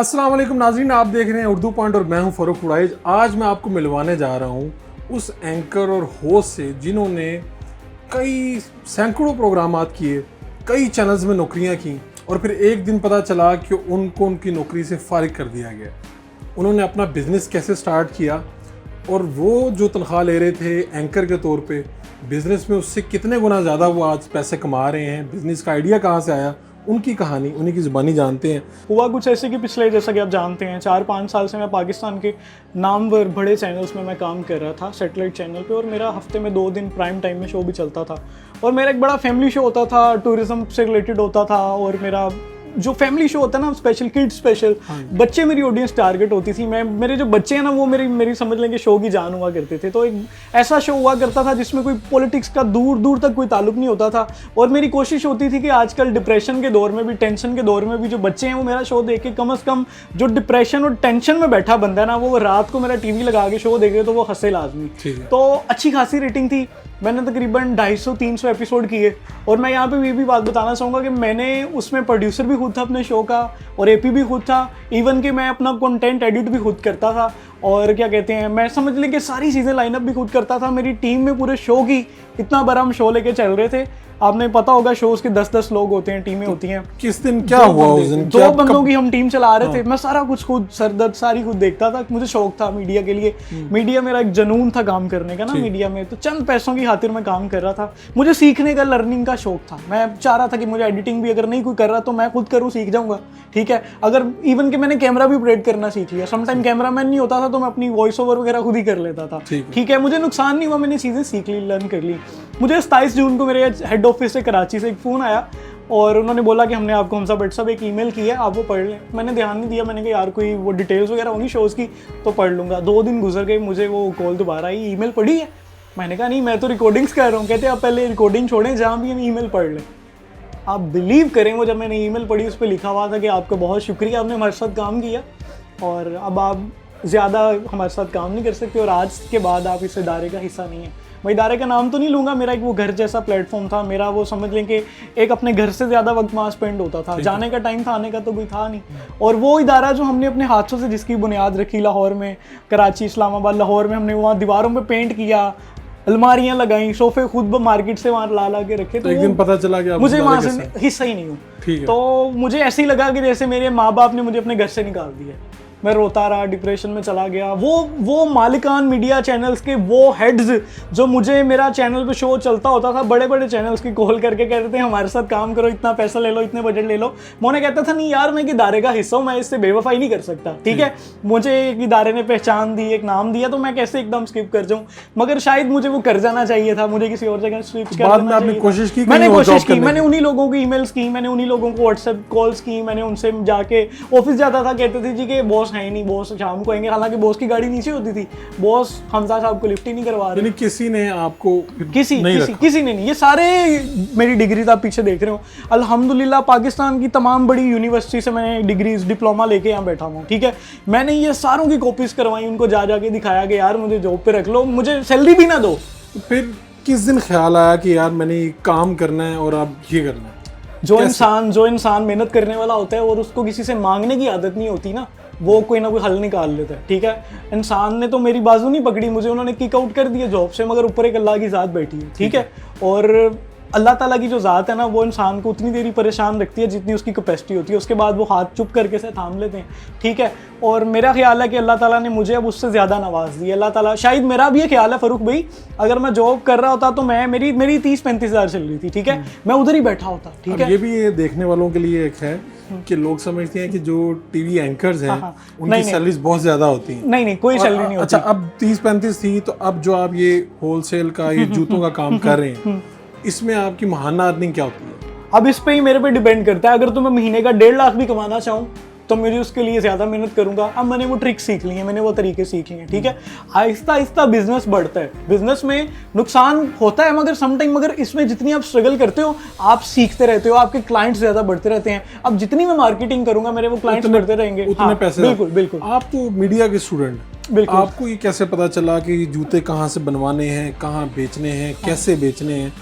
अस्सलाम वालेकुम नाज़रीन, आप देख रहे हैं उर्दू पॉइंट और मैं हूं फ़रूक उड़ाइज। आज मैं आपको मिलवाने जा रहा हूं उस एंकर और होस्ट से जिन्होंने कई सैकड़ों प्रोग्रामात किए, कई चैनल्स में नौकरियां की और फिर एक दिन पता चला कि उनको उनकी नौकरी से फारिग कर दिया गया। उन्होंने अपना बिज़नेस कैसे स्टार्ट किया और वो जो तनख्वाह ले रहे थे एंकर के तौर पे, बिज़नेस में उससे कितने गुना ज़्यादा वो आज पैसे कमा रहे हैं, बिज़नेस का आइडिया कहाँ से आया, उनकी कहानी उन्हीं की ज़ुबानी जानते हैं। हुआ कुछ ऐसे कि पिछले, जैसा कि आप जानते हैं, 4-5 साल से मैं पाकिस्तान के नामवर बड़े चैनल्स में मैं काम कर रहा था, सैटेलाइट चैनल पे, और मेरा हफ्ते में 2 दिन प्राइम टाइम में शो भी चलता था। और मेरा एक बड़ा फैमिली शो होता था, टूरिज्म से रिलेटेड होता था। और मेरा जो फैमिली शो होता है ना, स्पेशल किड्स स्पेशल, बच्चे मेरी ऑडियंस टारगेट होती थी। मेरे जो बच्चे हैं ना, वो मेरी समझ लेंगे शो की जान हुआ करते थे। तो एक ऐसा शो हुआ करता था जिसमें कोई पॉलिटिक्स का दूर दूर तक कोई ताल्लुक नहीं होता था। और मेरी कोशिश होती थी कि आजकल डिप्रेशन के दौर में भी, टेंशन के दौर में भी, जो बच्चे हैं वो मेरा शो देख के कम से कम, जो डिप्रेशन और टेंशन में बैठा बंदा है ना, वो रात को मेरा टीवी लगा के शो देखे तो वो हंसे लाजमी। तो अच्छी खासी रेटिंग थी। मैंने तकरीबन 250-300 एपिसोड किए। और मैं यहाँ पे ये भी बात बताना चाहूँगा कि मैंने उसमें प्रोड्यूसर भी खुद था अपने शो का, और एपी भी खुद था, इवन कि मैं अपना कंटेंट एडिट भी खुद करता था। और क्या कहते हैं, मैं समझ लें कि सारी चीज़ें लाइनअप भी खुद करता था। मेरी टीम में पूरे शो की, इतना बड़ा हम शो लेके चल रहे थे। आपने पता होगा शोज के 10-10 लोग होते हैं, टीमें होती हैं। किस दिन क्या हुआ उस दिन? 2 बंदों की हम टीम चला रहे थे। मैं सारा कुछ खुद, सरदर्द सारी खुद देखता था। मुझे शौक था मीडिया के लिए, मीडिया मेरा एक जुनून था काम करने का ना मीडिया में। तो चंद पैसों की खातिर मैं काम कर रहा था। मुझे सीखने का, लर्निंग का शौक था। मैं चाह रहा था कि मुझे एडिटिंग भी अगर नहीं कोई कर रहा तो मैं खुद करूँ, सीख जाऊंगा। ठीक है, अगर इवन कि मैंने कैमरा भी ऑपरेट करना सीख लिया। समटाइम कैमरामैन नहीं होता था तो मैं अपनी वॉइस ओवर वगैरह खुद ही कर लेता था। ठीक है, मुझे नुकसान नहीं हुआ, मैंने चीज़ें सीख ली, लर्न कर ली। मुझे 27 जून को मेरे हेड ऑफिस से, कराची से एक फ़ोन आया और उन्होंने बोला कि हमने आपको हमसा भट्ट साहब एक ईमेल की है, आप वो पढ़ लें। मैंने ध्यान नहीं दिया, मैंने कहा यार कोई वो डिटेल्स वगैरह होंगी शोज़ की तो पढ़ लूँगा। 2 दिन गुजर गए, मुझे वो कॉल दोबारा आई, ईमेल पढ़ी है? मैंने कहा नहीं, मैं तो रिकॉर्डिंग्स कर रहा हूँ। कहते आप पहले रिकॉर्डिंग छोड़ें, जहाँ भी हम ईमेल पढ़ लें। आप बिलीव करें, वो जब मैंने ईमेल पढ़ी उस पर लिखा हुआ था कि आपका बहुत शुक्रिया, आपने हमारे साथ काम किया और अब आप ज़्यादा हमारे साथ काम नहीं कर सकते और आज के बाद आप इस इदारे का हिस्सा नहीं है। मैं इदारे का नाम तो नहीं लूँगा, मेरा एक वो घर जैसा प्लेटफॉर्म था मेरा। वो समझ लें कि एक अपने घर से ज़्यादा वक्त वहाँ स्पेंड होता था। जाने का टाइम था, आने का तो कोई था नहीं। और वो इदारा जो हमने अपने हाथों से जिसकी बुनियाद रखी लाहौर में, कराची, इस्लामाबाद, लाहौर में, हमने वहाँ दीवारों पे पेंट किया, अलमारियाँ लगाई, सोफे खुद मार्केट से वहाँ ला के रखे। तो एक दिन पता चला कि मुझे वहाँ से हिस्सा ही नहीं हूँ। तो मुझे ऐसे ही लगा कि जैसे मेरे माँ बाप ने मुझे अपने घर से निकाल दिया। मैं रोता रहा, डिप्रेशन में चला गया। वो मालिकान मीडिया चैनल्स के वो हेड्स जो मुझे, मेरा चैनल पे शो चलता होता था, बड़े बड़े चैनल्स की कॉल करके कहते थे हमारे साथ काम करो, इतना पैसा ले लो, इतने बजट ले लो। मैं कहता था नहीं यार, मैं एक इदारे का हिस्सा हूँ, मैं इससे बेवफाई नहीं कर सकता। ठीक है, मुझे एक इदारे ने पहचान दी, एक नाम दिया, तो मैं कैसे एकदम स्किप कर जाऊँ। मगर शायद मुझे वो कर जाना चाहिए था, मुझे किसी और जगह स्विच कर देना चाहिए। कोशिश की, मैंने कोशिश की, मैंने उन्हीं लोगों की ईमेल्स की, मैंने उन्हीं लोगों को व्हाट्सएप कॉल्स की, मैंने उनसे जाके ऑफिस जाता था, कहते थे जी कि बॉस है ही नहीं, बॉस शाम को आएंगे। हालांकि बॉस की गाड़ी नीचे होती थी, बॉस हमजा साहब को लिफ्ट ही नहीं करवा रहे। किसी ने आपको किसी ने नहीं। ये सारे मेरी डिग्री आप पीछे देख रहे हो, अल्हम्दुलिल्लाह पाकिस्तान की तमाम बड़ी यूनिवर्सिटी से मैंने डिग्रीज, डिप्लोमा लेके यहाँ बैठा हूँ। ठीक है, मैंने ये सारों की कॉपीज करवाई, उनको जाके दिखाया कि यार मुझे जॉब पे रख लो, मुझे सैलरी भी ना दो। फिर किस दिन ख्याल आया कि यार मैंने काम करना है और अब ये करना है? जो इंसान मेहनत करने वाला होता है और उसको किसी से मांगने की आदत नहीं होती ना, वो कोई ना कोई हल निकाल लेता है। ठीक है, इंसान ने तो मेरी बाजू नहीं पकड़ी, मुझे उन्होंने किक आउट कर दिया जॉब से, मगर ऊपर एक अल्लाह की ज़ात बैठी है। ठीक है, और अल्लाह ताला की जो ज़ात है ना, वो इंसान को उतनी देरी परेशान रखती है जितनी उसकी कैपेसिटी होती है। उसके बाद वो हाथ चुप करके से थाम लेते हैं। ठीक है, और मेरा ख्याल है कि अल्लाह ताला ने मुझे अब उससे ज़्यादा नवाज दिया। अल्लाह ताला, शायद मेरा भी ये ख्याल है फ़रूक भाई, अगर मैं जॉब कर रहा होता तो मेरी 30-35 हज़ार चल रही थी। ठीक है, मैं उधर ही बैठा होता। ठीक है, ये भी ये देखने वालों के लिए एक है कि लोग समझते हैं कि जो टीवी एंकर्स हैं उनकी सैलरीज बहुत ज्यादा होती हैं। नहीं, कोई सैलरी नहीं होती। अच्छा, अब 30-35 थी, तो अब जो आप ये होलसेल का, ये जूतों का काम कर रहे हैं, इसमें आपकी माहाना अर्निंग क्या होती है? अब इस पे ही मेरे पे डिपेंड करता है। अगर तो मैं महीने का 1.5 लाख भी कमाना चाहूँ तो मुझे उसके लिए ज़्यादा मेहनत करूंगा। अब मैंने वो ट्रिक सीख ली है, मैंने वो तरीके सीख लिए हैं। ठीक है, आहिस्ता आहिस्ता बिजनेस बढ़ता है। बिजनेस में नुकसान होता है मगर समटाइम, मगर इसमें जितनी आप स्ट्रगल करते हो, आप सीखते रहते हो, आपके क्लाइंट्स ज़्यादा बढ़ते रहते हैं। अब जितनी मैं मार्केटिंग करूंगा, मेरे वो क्लाइंट्स बढ़ते रहेंगे, उतने पैसे। बिल्कुल। आप तो मीडिया के स्टूडेंट, बिल्कुल, आपको ये कैसे पता चला कि जूते कहाँ से बनवाने हैं, कहाँ बेचने हैं, कैसे बेचने हैं?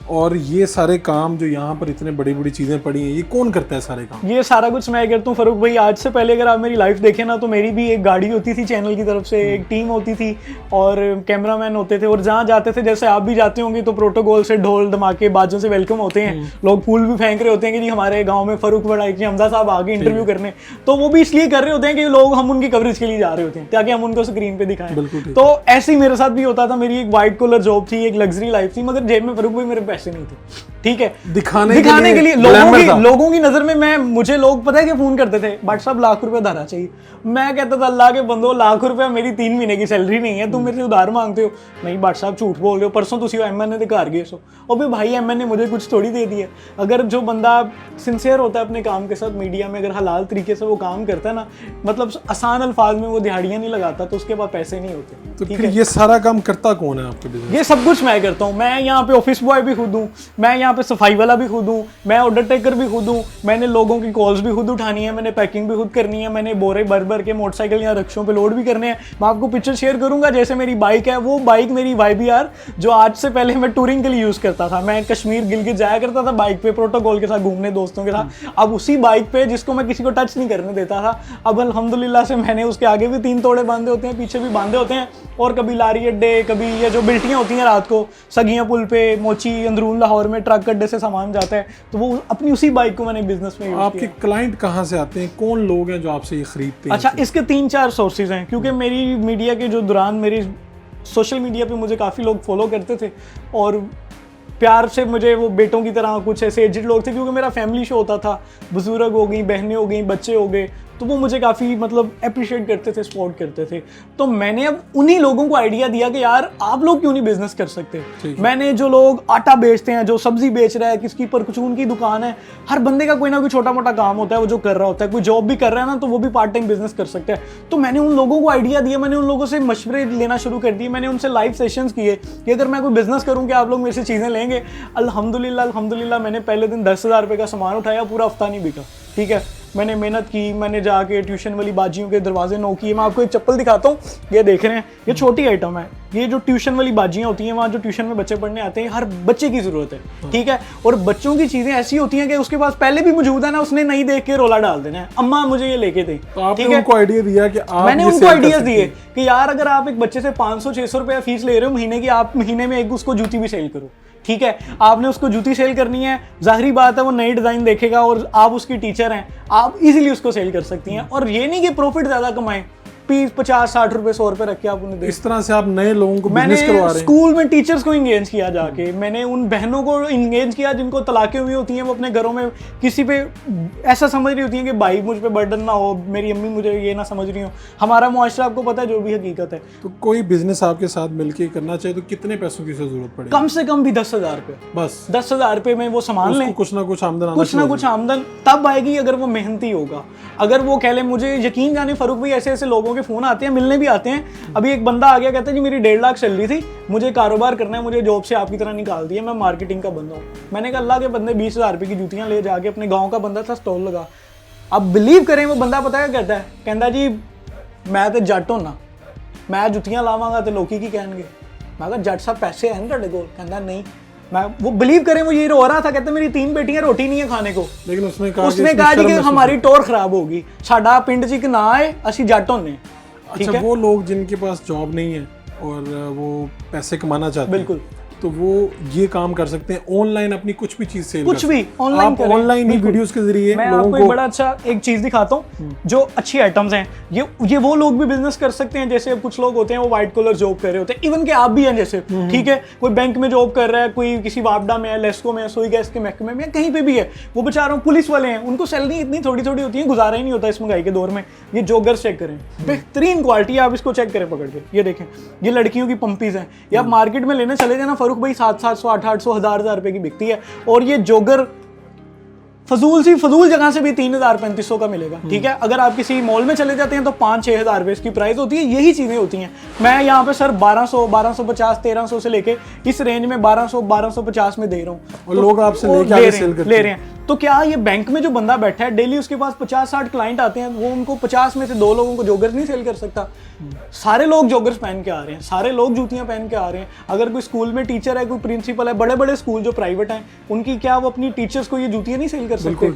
और ये सारे काम जो यहाँ पर इतने बड़ी बड़ी चीज़ें पड़ी हैं, ये कौन करता है सारे काम? ये सारा कुछ मैं करता हूँ फरूक भाई। आज से पहले अगर आप मेरी लाइफ देखें ना, तो मेरी भी एक गाड़ी होती थी चैनल की तरफ से, एक टीम होती थी और कैमरामैन होते थे, और जहाँ जाते थे, जैसे आप भी जाते होंगे, तो प्रोटोकॉल से ढोल धमाके बाजों से वेलकम होते हैं, लोग फूल भी फेंक रहे होते हैं कि जी हमारे गाँव में फरूक बड़ा कि हमजा साहब आगे इंटरव्यू करने। तो वो भी इसलिए कर रहे होते हैं कि लोग, हम उनकी कवरेज के लिए जा रहे होते हैं ताकि हम उनको स्क्रीन पे दिखाएं। तो ऐसे ही मेरे साथ भी होता था। मेरी एक व्हाइट कॉलर जॉब थी, एक लग्जरी लाइफ थी, मगर जेब में फरूक भाई मेरे पैसे नहीं थे, ठीक है, दिखाने के लिए लोगों की नजर में मुझे लोग पता है कि फोन करते थे, बट साहब लाख रुपए उधार चाहिए। मैं कहता था अल्लाह के बंदो, लाख रुपया मेरी 3 महीने की सैलरी नहीं है, तुम मेरे से उधार मांगते हो? नहीं बट साहब झूठ बोल रहे हो, परसों तुम एमएन ने घर गए सो। और भी भाई एमएन ने मुझे कुछ थोड़ी दे दिया। अगर जो बंदा सिंसियर होता है अपने काम के साथ, मीडिया में अगर हलाल तरीके से वो काम करता है ना, मतलब आसान अल्फाज में वो दिहाड़ियां नहीं लगाता, तो उसके पास पैसे नहीं होते। तो फिर ये सारा काम करता कौन है आपके बिजनेस? ये सब कुछ मैं करता हूँ। मैं यहाँ पे ऑफिस बॉय भी खुद हूँ, मैं यहाँ पे सफाई वाला भी खुद हूँ, मैं ऑर्डर टेकर भी खुद हूँ, मैंने लोगों की कॉल्स भी खुद उठानी है, मैंने पैकिंग भी खुद करनी है, मैंने बोरे भर भर के मोटरसाइकिल या रिक्शों पे लोड भी करने हैं। मैं आपको पिक्चर शेयर करूंगा, जैसे मेरी बाइक है, वो बाइक मेरी YBR जो आज से पहले मैं टूरिंग के लिए यूज करता था। मैं कश्मीर गिलगित जाया करता था बाइक पे, प्रोटोकॉल के साथ घूमने दोस्तों के साथ। अब उसी बाइक पे, जिसको मैं किसी को टच नहीं करने देता था, अब अल्हम्दुलिल्लाह से मैंने उसके आगे भी 3 तोड़े बांधे होते हैं, पीछे भी बांधे होते हैं। और कभी लारी अड्डे, कभी ये जो बिल्टियाँ होती हैं रात को सगिया पुल पे, मोची, अंदरून लाहौर में ट्रक अड्डे से सामान जाता है, तो वो अपनी उसी बाइक को मैंने बिजनेस में यूज किया। आपके क्लाइंट कहाँ से आते हैं, कौन लोग हैं जो आपसे ये खरीदते हैं? अच्छा, इसके 3-4 सोर्सेज हैं, क्योंकि मेरी मीडिया के जो दौरान मेरी सोशल मीडिया पे मुझे काफ़ी लोग फॉलो करते थे और प्यार से मुझे वो बेटों की तरह, कुछ ऐसे एजिड लोग थे, क्योंकि मेरा फैमिली शो होता था, बुजुर्ग हो गई, बहनें हो गई, बच्चे हो गए, तो वो मुझे काफ़ी मतलब अप्रिशिएट करते थे, सपोर्ट करते थे। तो मैंने अब उन्हीं लोगों को आइडिया दिया कि यार आप लोग क्यों नहीं बिजनेस कर सकते। मैंने जो लोग आटा बेचते हैं, जो सब्जी बेच रहा है, किसकी परचून की दुकान है, हर बंदे का कोई ना कोई छोटा मोटा काम होता है वो जो कर रहा होता है। कोई जॉब भी कर रहा है ना, तो वो भी पार्ट टाइम बिजनेस कर सकता है। तो मैंने उन लोगों को आइडिया दिया, मैंने उन लोगों से मशवरे लेना शुरू कर दिए, मैंने उनसे लाइव सेशंस किए कि अगर मैं कोई बिजनेस करूँ कि आप लोग मेरे से चीज़ें लेंगे। अल्हम्दुलिल्लाह मैंने पहले दिन 10,000 रुपये का सामान उठाया, पूरा हफ्ता नहीं बिका, ठीक है। मैंने मेहनत की, मैंने जाके ट्यूशन वाली बाजियों के दरवाजे नोक किए। मैं आपको एक चप्पल दिखाता हूँ, ये देख रहे हैं, ये छोटी आइटम है। ये जो ट्यूशन वाली बाजियाँ होती हैं, वहाँ जो ट्यूशन में बच्चे पढ़ने आते हैं, हर बच्चे की ज़रूरत है, ठीक है। और बच्चों की चीज़ें ऐसी होती हैं कि उसके पास पहले भी मौजूद है ना, उसने नहीं देख के रोला डाल देना है, अम्मा मुझे ये लेके दे। तो आपने उनको आइडिया दिया कि आप मैंने उनको आइडियाज दिए कि यार अगर आप एक बच्चे से 500-600 रुपया फीस ले रहे हो महीने की, आप महीने में एक उसको जूती भी सेल करो, ठीक है। आपने उसको जूती सेल करनी है, जाहिर बात है वो नई डिजाइन देखेगा और आप उसकी टीचर हैं, आप इजीली उसको सेल कर सकती हैं। और ये नहीं कि प्रॉफिट ज्यादा कमाएं, 50-60 रुपए 100 रुपए रख के आप उन्हें दे। इस तरह से आप नए लोगों को बिजनेस करवा रहे हैं। स्कूल में टीचर्स को इंगेज किया जाके, मैंने उन बहनों को इंगेज किया जिनको तलाकें हुई होती हैं, वो अपने घरों में किसी पे ऐसा समझ रही होती हैं कि भाई मुझ पे बर्डन ना हो, मेरी अम्मी मुझे ये ना समझ रही हो। हमारा मुआशरा आपको पता है जो भी हकीकत है। तो कोई बिजनेस आपके साथ मिलके करना चाहिए तो कितने पैसों की जरूरत पड़ेगी? कम से कम भी 10,000 रुपये, बस 10,000 रुपये में वो सामान लें, कुछ ना कुछ आमदन, कुछ ना कुछ आमदन तब आएगी अगर वो मेहनती होगा। अगर वो कह ले, मुझे यकीन जाने फरूक भाई ऐसे ऐसे लोगों के फोन आते हैं, मिलने भी आते हैं। अभी एक बंदा आ गया, कहता है जी मेरी 1.5 लाख सैलरी थी, मुझे कारोबार करना है, मुझे जॉब से आपकी तरह निकाल दिया, मैं मार्केटिंग का बंदा हूँ। मैंने कहा अल्लाह के बंदे 20,000 रुपये की जूतियां ले जाके, अपने गाँव का बंदा था, स्टॉल लगा। अब बिलीव करें वो बंदा पता है क्या कहता है, कहता जी मैं तो जट होना, मैं जुतियां लावांगा तो लोकी की कहेंगे। मैं कहा जट साहब पैसे हैं तुहाडे कोल? कहता नहीं। मैं वो बिलीव करें वो ये रो रहा था, कहता मेरी 3 बेटियां, रोटी नहीं है खाने को। लेकिन उसने कहा जी कि हमारी टोर खराब होगी, साडा पिंड च एक ना है, असी जट होने। अच्छा, वो लोग जिनके पास जॉब नहीं है और वो पैसे कमाना चाहते हैं, बिल्कुल, तो वो ये काम कर सकते हैं, ऑनलाइन अपनी कुछ भी चीज सेल, कुछ भी ऑनलाइन करें। ऑनलाइन ही वीडियोस के जरिए मैं आपको एक बड़ा अच्छा एक चीज दिखाता हूँ जो अच्छी आइटम्स हैं। ये वो लोग भी बिजनेस कर सकते हैं, जैसे कुछ लोग होते हैं वो व्हाइट कॉलर जॉब कर रहे होते हैं, इवन के आप भी हैं जैसे, ठीक है। कोई बैंक में जॉब कर रहा है, कोई किसी वापडा में है, लेस्को में है, सोई गैस के महकमे में, कहीं पे भी है, वो बेचारों पुलिस वाले हैं, उनको सैलरी इतनी थोड़ी थोड़ी होती है, गुजारा ही नहीं होता इस महंगाई के दौर में। ये जॉगर्स चेक करें, बेहतरीन क्वालिटी, आप इसको चेक करें पकड़ के, ये देखें, ये लड़कियों की पंपीज हैं। ये आप मार्केट में लेने चले जाना फरूक भाई 700-800 1000 रुपए की बिकती है। और ये जॉगर फजूल जगह से भी 3,000-3,500 का मिलेगा, ठीक है। अगर आप किसी मॉल में चले जाते हैं तो 5-6 हज़ार रुपये इसकी प्राइस होती है। यही चीज़ें होती हैं। मैं यहाँ पे सर 1250, 1300 से लेके इस रेंज में 1250 में दे रहा हूँ, और लोग आपसे ले रहे हैं। तो क्या ये बैंक में जो बंदा बैठा है डेली उसके पास 50-60 क्लाइंट आते हैं, वो उनको 50 में से 2 लोगों को जॉगर्स नहीं सेल कर सकता? सारे लोग जॉगर्स पहन के आ रहे हैं, सारे लोग जूतियां पहन के आ रहे हैं। अगर कोई स्कूल में टीचर है, कोई प्रिंसिपल है, बड़े बड़े स्कूल जो प्राइवेट हैं, उनकी क्या वो अपनी टीचर्स को ये जूतियां नहीं सेल कर सकते?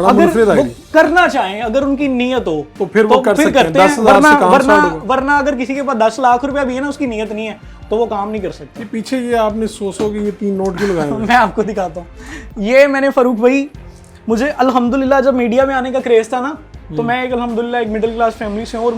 अगर वो करना चाहें, अगर उनकी नीयत हो तो फिर वो कर सकते हैं। वरना अगर किसी के पास 10 लाख रुपया भी है ना, उसकी नीयत नहीं है तो वो काम नहीं कर सकते। पीछे ये आपने 100 के ये 3 नोट क्यों लगाए? मैं आपको दिखाता हूँ। ये मैंने फरूक भाई, मुझे अल्हम्दुलिल्लाह जब मीडिया में आने का क्रेज था ना, तो मैं अल्हम्दुलिल्लाह एक मिडिल क्लास फैमिली से हूँ, और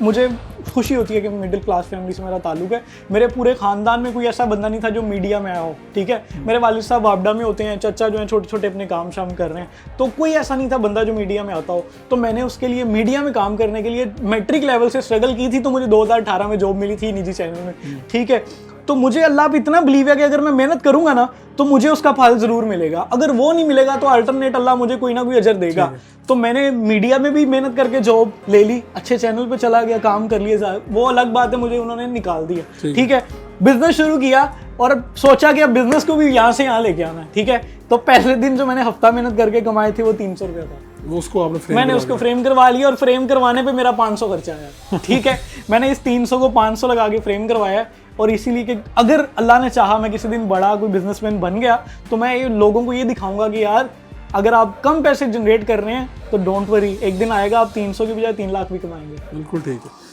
मुझे खुशी होती है कि मिडिल क्लास फैमिली से मेरा ताल्लुक है। मेरे पूरे खानदान में कोई ऐसा बंदा नहीं था जो मीडिया में आया हो, ठीक है। मेरे वालिद साहब वापडा में होते हैं, चचा जो है छोटे छोटे अपने काम शाम कर रहे हैं, तो कोई ऐसा नहीं था बंदा जो मीडिया में आता हो। तो मैंने उसके लिए मीडिया में काम करने के लिए मैट्रिक लेवल से स्ट्रगल की थी, तो मुझे 2018 में जॉब मिली थी निजी चैनल में, ठीक है। तो मुझे अल्लाह पे इतना बिलीव है कि अगर मैं मेहनत करूंगा ना तो मुझे उसका फल जरूर मिलेगा। अगर वो नहीं मिलेगा तो अल्टरनेट अल्लाह मुझे कोई ना कोई अजर देगा। तो मैंने मीडिया में भी मेहनत करके जॉब ले ली, अच्छे चैनल पे चला गया, काम कर लिया, वो अलग बात है, मुझे उन्होंने निकाल दिया, ठीक है। बिजनेस शुरू किया और सोचा कि अब बिजनेस को भी यहाँ से यहाँ लेके आना है, ठीक है। तो पहले दिन जो मैंने हफ्ता मेहनत करके कमाए थे वो 300 रुपया था। मैंने उसको फ्रेम करवा लिया, और फ्रेम करवाने पे मेरा 500 खर्चा आया, ठीक है। मैंने इस 300 को 500 लगा के फ्रेम करवाया, और इसीलिए कि अगर अल्लाह ने चाहा मैं किसी दिन बड़ा कोई बिजनेसमैन बन गया तो मैं लोगों को ये दिखाऊंगा कि यार अगर आप कम पैसे जनरेट कर रहे हैं तो डोंट वरी, एक दिन आएगा आप 300 की बजाय 3 लाख भी कमाएंगे। बिल्कुल ठीक है।